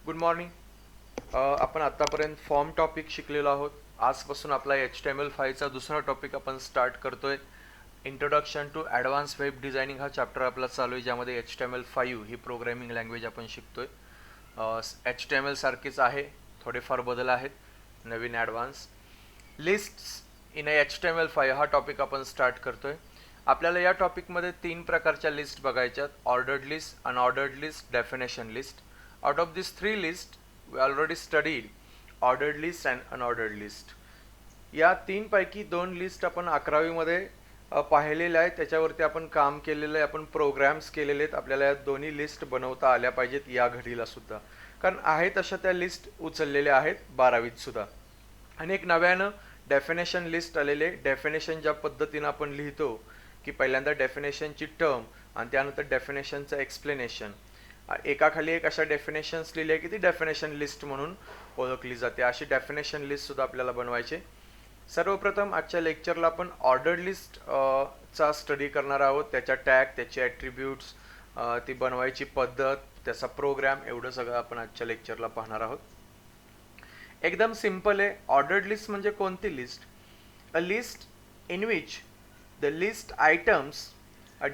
Good morning. आपण आत्तापर्यंत form topic शिकलेलो आहोत. आजपासून आपला HTML5चा दुसरा टॉपिक आपण स्टार्ट करतोय. Introduction to advance web designing हा चॅप्टर आपला चालू आहे, ज्यामध्ये HTML5 ही प्रोग्रॅमिंग लँग्वेज आपण शिकतोय. HTML सारखेच आहे, थोडेफार बदल आहेत, नवीन ॲडव्हान्स. लिस्ट्स इन HTML5 हा टॉपिक आपण स्टार्ट करतोय. आपल्याला या टॉपिकमध्ये 3 प्रकारच्या लिस्ट बघायच्यात: ordered list, unordered list, definition list. Out of these three lists, we already studied ordered list and unordered list. या तीन पैकी दोन लिस्ट आपण 11वीमध्ये पाहिलेल्या आहेत, त्याच्यावरती आपण काम केलेलं आहे, आपण प्रोग्राम्स केलेले आहेत. आपल्याला या दोन्ही लिस्ट बनवता आल्या पाहिजेत या घडीला सुद्धा, कारण आहे तशा त्या लिस्ट उचललेल्या आहेत 12वीत सुद्धा. आणि एक नव्यानं डेफिनेशन लिस्ट आलेले. डेफिनेशन ज्या पद्धतीनं आपण लिहितो की पहिल्यांदा डेफिनेशनची टर्म आणि त्यानंतर डेफिनेशनचं एक्सप्लेनेशन, एकाखाली एक अशा डेफिनेशन्स लिहिल्या की ती डेफिनेशन लिस्ट म्हणून ओळखली जाते. अशी डेफिनेशन लिस्ट सुद्धा आपल्याला बनवायचे. सर्वप्रथम आजच्या लेक्चरला आपण ऑर्डर्ड लिस्ट चा स्टडी करणार आहोत. त्याच्या टॅग, त्याचे ॲट्रिब्यूट्स, ती बनवायची पद्धत, त्याचा प्रोग्राम, एवढं सगळं आपण आजच्या लेक्चरला पाहणार आहोत. एकदम सिंपल आहे. ऑर्डर्ड लिस्ट म्हणजे कोणती list? A list in which the list items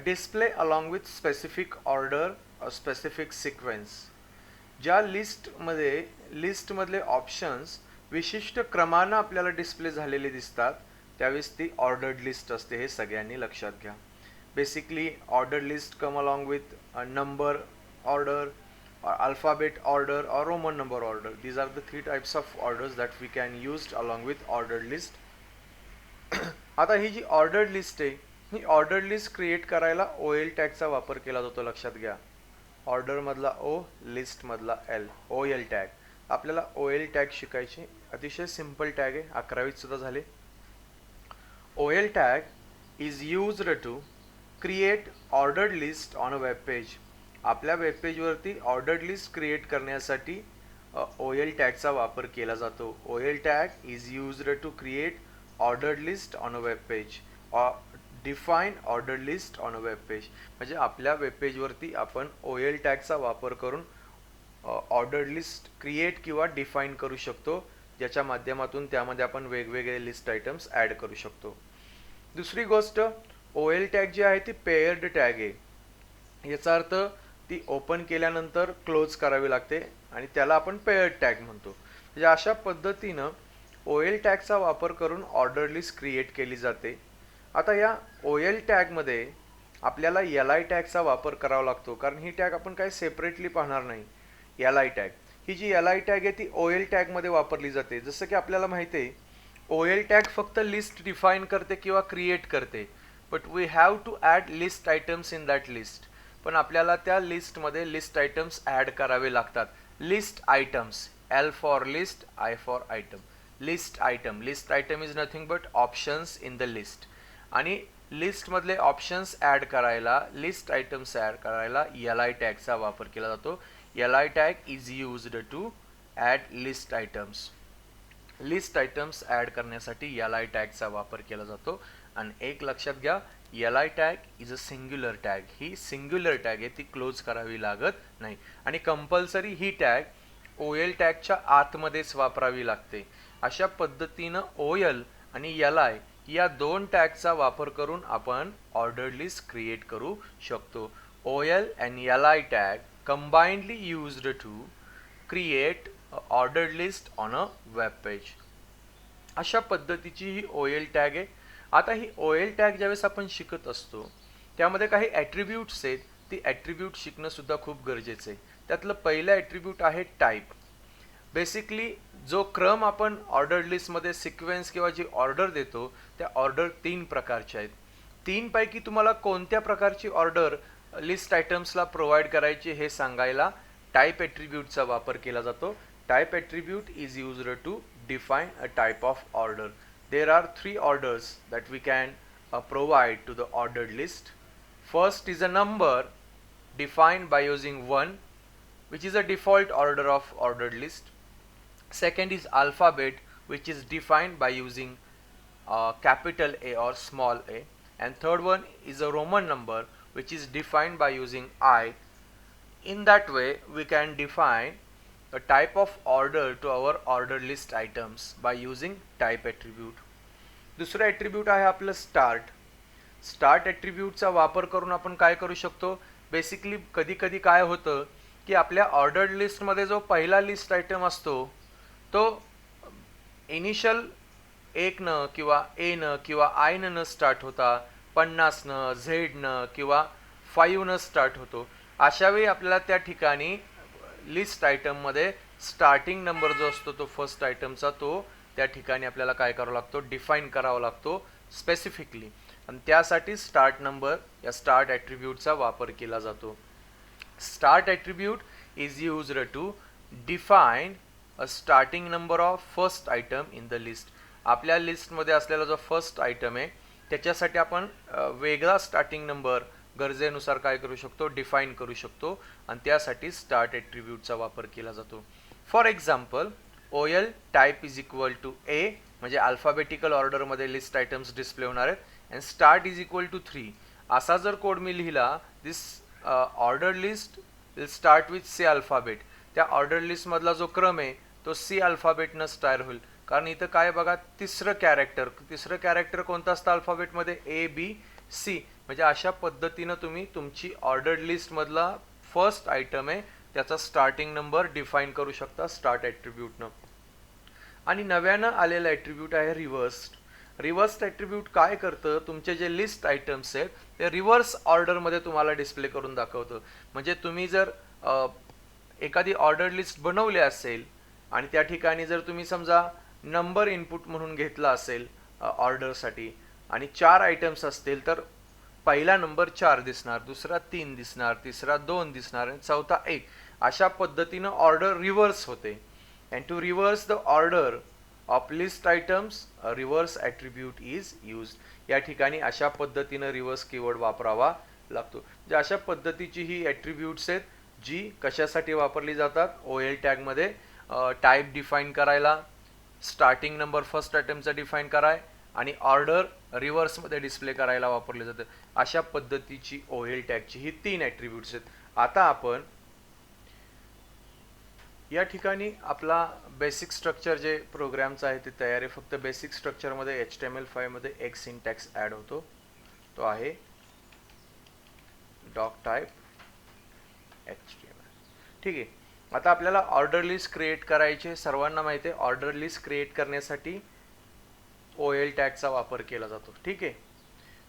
display along with specific order, specific sequence. ज्या लिस्टमधले ऑप्शन्स विशिष्ट क्रमानं आपल्याला डिस्प्ले झालेले दिसतात, त्यावेळेस ती ऑर्डर्ड लिस्ट असते. हे सगळ्यांनी लक्षात घ्या. Basically ordered list come along with number order, alphabet order or Roman number order. These are the three types of orders that we can use along with ordered list. आता ही जी ordered list आहे, ही ordered list create करायला OL टॅगचा वापर केला जातो. लक्षात घ्या. ऑर्डर मधला O, लिस्ट मधला L, OL टॅग. आपल्याला OL टॅग शिकायचे. अतिशय सिंपल टॅग आहे, 11वीत सुद्धा झाले. OL tag is used to create ordered list on a web page. आपल्या वेब पेजवरती ऑर्डर्ड लिस्ट क्रिएट करण्यासाठी OL टॅगचा वापर केला जातो. OL tag is used to create ordered list on a web page और define order list on a web page. म्हणजे आपल्या वेब पेजवरती आपण OL टॅगचा वापर करून ऑर्डर लिस्ट क्रिएट किंवा डिफाइन करू शकतो, ज्याच्या माध्यमातून त्यामध्ये आपण वेगवेगळे लिस्ट आयटम्स ॲड करू शकतो. दुसरी गोष्ट, OL टॅग जी आहे ती पेयर्ड टॅग आहे. याचा अर्थ ती ओपन केल्यानंतर क्लोज करावी लागते आणि त्याला आपण पेयर्ड टॅग म्हणतो. म्हणजे अशा पद्धतीनं OL टॅगचा वापर करून ऑर्डर लिस्ट क्रिएट केली जाते. आता या OL टॅगमध्ये आपल्याला LI टॅगचा वापर करावा लागतो, कारण ही टॅग आपण काही सेपरेटली पाहणार नाही. LI टॅग, ही जी LI टॅग आहे ती OL टॅगमध्ये वापरली जाते. जसं की आपल्याला माहिती आहे, OL टॅग फक्त लिस्ट डिफाइन करते किंवा क्रिएट करते, but we have to add list items in that list. पण आपल्याला त्या लिस्टमध्ये लिस्ट आयटम्स ॲड करावे लागतात. List items, L for list, I for item. List item, list item is nothing but options in the list. आणि लिस्टमधले options add करायला, list items add करायला LI टॅगचा वापर केला जातो. LI tag is used to add list items. List items add करण्यासाठी LI टॅगचा वापर केला जातो. आणि एक लक्षात घ्या, LI tag is a singular tag. ही सिंग्युलर टॅग आहे, ती क्लोज करावी लागत नाही. आणि कंपल्सरी ही टॅग OL टॅगच्या आतमध्येच वापरावी लागते. अशा पद्धतीनं OL आणि LI या दोन टॅगचा वापर करून आपण ऑर्डर्ड लिस्ट क्रिएट करू शकतो. OL and LI tag combinedly used to create ordered list on a web page. अशा पद्धतीची ही OL टॅग आहे. आता ही OL टॅग ज्यावेळेस आपण शिकत असतो, त्यामध्ये काही ॲट्रिब्यूट्स आहेत. ती ॲट्रिब्यूट शिकणं सुद्धा खूप गरजेचं आहे. त्यातलं पहिलं ॲट्रिब्यूट आहे टाईप. बेसिकली जो क्रम आपण ऑर्डर लिस्टमध्ये सिक्वेन्स किंवा जी ऑर्डर देतो, त्या ऑर्डर 3 प्रकारच्या आहेत. 3 पैकी तुम्हाला कोणत्या प्रकारची ऑर्डर लिस्ट आयटम्सला प्रोव्हाइड करायची हे सांगायला टाईप ॲट्रिब्यूटचा वापर केला जातो. Type attribute is used to define a type of order. There are 3 orders that we can provide to the ordered list. First is a number defined by using 1, which is a default order of ordered list. Second is alphabet, which is defined by using capital A or small a. And third one is a Roman number, which is defined by using I. In that way, we can define a type of order to our order list items by using type attribute. दुसरं attribute आहे आपलं start. Start ॲट्रिब्यूटचा वापर करून आपण काय करू शकतो, बेसिकली कधी कधी काय होतं की आपल्या ऑर्डर्ड लिस्टमध्ये जो पहिला लिस्ट आयटम असतो तो इनिशियल 1 किंवा ए किंवा आय न स्टार्ट होता 50 झेड किंवा 5 स्टार्ट होतो. अशा वेळी आपल्याला त्या ठिकाणी लिस्ट आयटममध्ये स्टार्टिंग नंबर जो असतो तो फर्स्ट आयटमचा तो त्या ठिकाणी आपल्याला काय करावा लागतो, डिफाईन करावा लागतो स्पेसिफिकली, आणि त्यासाठी स्टार्ट नंबर या स्टार्ट ॲट्रिब्यूटचा वापर केला जातो. Start attribute is used to define a starting number of first item in the list. आपल्या लिस्टमध्ये असलेला जो फर्स्ट आयटम आहे त्याच्यासाठी आपण वेगळा स्टार्टिंग नंबर गरजेनुसार काय करू शकतो, डिफाईन करू शकतो, आणि त्यासाठी स्टार्ट ॲट्रिब्यूटचा वापर केला जातो. For example OL type is equal to A म्हणजे अल्फाबेटिकल ऑर्डरमध्ये लिस्ट आयटम्स डिस्प्ले होणार आहेत, and start is equal to 3 असा जर कोड मी लिहिला, this order list will start with C alphabet. त्या ऑर्डर लिस्टमधला जो क्रम आहे तो C अल्फाबेटनं स्टार्ट होईल, कारण इथं काय बघा तिसरं कॅरेक्टर कोणतं असतं अल्फाबेटमध्ये, ABC. म्हणजे अशा पद्धतीनं तुम्ही तुमची ऑर्डर्ड लिस्टमधला फर्स्ट आयटम आहे त्याचा स्टार्टिंग नंबर डिफाईन करू शकता स्टार्ट ॲट्रिब्यूटनं. आणि नव्यानं आलेलं ॲट्रिब्यूट आहे रिव्हर्स ॲट्रिब्यूट काय करतं, तुमचे जे लिस्ट आयटम्स आहेत ते रिव्हर्स ऑर्डरमध्ये तुम्हाला डिस्प्ले करून दाखवतं. म्हणजे तुम्ही जर एखादी ऑर्डर लिस्ट बनवली असेल आणि त्या ठिकाणी जर तुम्ही समजा नंबर इनपुट म्हणून घेतला असेल ऑर्डरसाठी आणि 4 आयटम्स असतील तर पहिला नंबर 4 दिसणार, दुसरा 3 दिसणार, तिसरा 2 दिसणार आणि चौथा 1. अशा पद्धतीनं ऑर्डर रिव्हर्स होते. And to reverse the order of list items reverse attribute is used. या ठिकाणी अशा पद्धतीनं रिव्हर्स कीवर्ड वापरावा लागतो. म्हणजे अशा पद्धतीची ही ॲट्रिब्यूट्स आहेत जी कशासाठी वापरली जातात, OL टॅगमध्ये टाईप डिफाईन करायला, स्टार्टिंग नंबर फर्स्ट आयटमचा डिफाईन कराय आणि ऑर्डर रिव्हर्समध्ये डिस्प्ले करायला वापरले जातं. अशा पद्धतीची OL टॅगची ही 3 ॲट्रिब्यूट्स आहेत. आता आपण या ठिकाणी आपला बेसिक स्ट्रक्चर जे प्रोग्रामचं आहे ते तयार आहे. फक्त बेसिक स्ट्रक्चरमध्ये HTML5 मध्ये एक सिंटॅक्स ॲड होतो, तो आहे डॉक टाईप HTML. ठीक आहे. आता आपल्याला ऑर्डर लिस्ट क्रिएट करायचे. सर्वांना माहिती आहे ऑर्डर लिस्ट क्रिएट करण्यासाठी OL टॅगचा वापर केला जातो. ठीक आहे.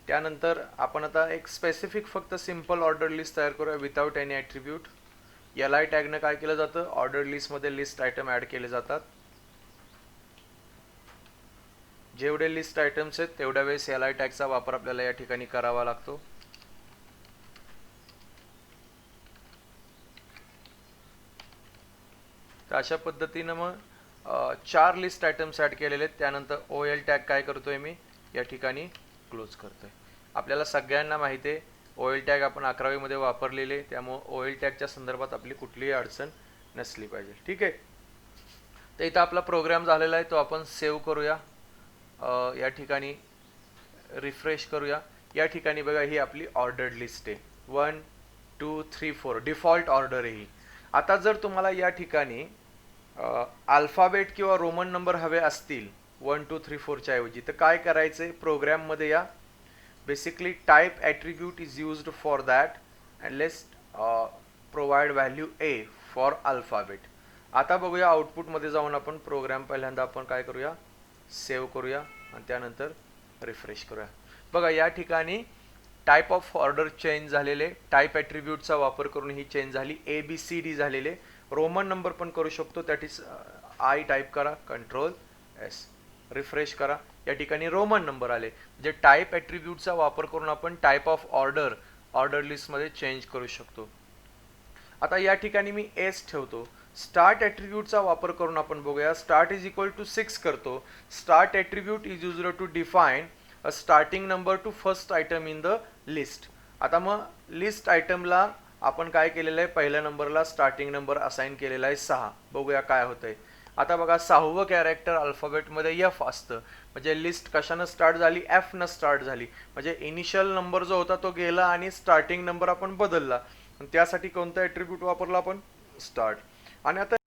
त्यानंतर आपण आता एक स्पेसिफिक फक्त सिंपल ऑर्डर लिस्ट तयार करूया विदाउट एनी ॲट्रिब्यूट. LI टॅगनं काय केलं जातं, ऑर्डर लिस्टमध्ये लिस्ट आयटम ॲड केले जातात. जेवढे लिस्ट आयटम्स आहेत तेवढ्या वेळेस LI टॅगचा वापर आपल्याला या ठिकाणी करावा लागतो. तर अशा पद्धतीनं मग 4 लिस्ट आयटम्स ॲड केलेले आहेत. त्यानंतर OL टॅग काय करतोय मी या ठिकाणी क्लोज करतोय. आपल्याला सगळ्यांना माहिती आहे OL टॅग आपण 11वी मध्ये वापरलेले, त्यामुळे OL टॅगच्या संदर्भात आपली कुठलीही अडचण नसली पाहिजे. ठीक आहे. तर इथं आपला प्रोग्राम झालेला आहे, तो आपण सेव्ह करूया. या ठिकाणी रिफ्रेश करूया. या ठिकाणी बघा ही आपली ऑर्डर्ड लिस्ट आहे. 1 2 3 4 डिफॉल्ट ऑर्डर आहे ही. आता जर तुम्हाला या ठिकाणी अल्फाबेट किंवा रोमन नंबर हवे असतील 1 2 3 4 च्या ऐवजी, तर काय करायचंय, प्रोग्राममध्ये या basically type attribute is used for that and let's provide value A for alphabet. आता बघूया आउटपुटमध्ये जाऊन आपण प्रोग्राम पहिल्यांदा आपण काय करूया, सेव्ह करूया आणि त्यानंतर रिफ्रेश करूया. बघा या ठिकाणी टाईप ऑफ ऑर्डर चेंज झालेले, टाईप ॲट्रिब्यूटचा वापर करून ही चेंज झाली. ABCD झालेले. रोमन नंबर पण करू शकतो, दॅट इज I टाईप करा, Ctrl+S, रिफ्रेश करा. या ठिकाणी रोमन नंबर आले. म्हणजे टाईप ॲट्रिब्यूटचा वापर करून आपण टाईप ऑफ ऑर्डर लिस्टमध्ये चेंज करू शकतो. आता या ठिकाणी मी S ठेवतो. स्टार्ट ॲट्रिब्यूटचा वापर करून आपण बघूया. स्टार्ट इज इक्वल टू 6 करतो. Start attribute is used to define a starting number to first item in the list. आता मग लिस्ट आयटमला आपण काय केलेलं आहे, पहिल्या नंबरला स्टार्टिंग नंबर असाइन केलेला आहे 6. बघूया काय होतंय. आता बघा 6वं कॅरेक्टर अल्फाबेटमध्ये F असतं, म्हणजे लिस्ट कशानं स्टार्ट झाली, F न स्टार्ट झाली. म्हणजे इनिशियल नंबर जो होता तो गेला आणि स्टार्टिंग नंबर आपण बदलला. त्यासाठी कोणता ॲट्रिब्यूट वापरला आपण, स्टार्ट. आणि आता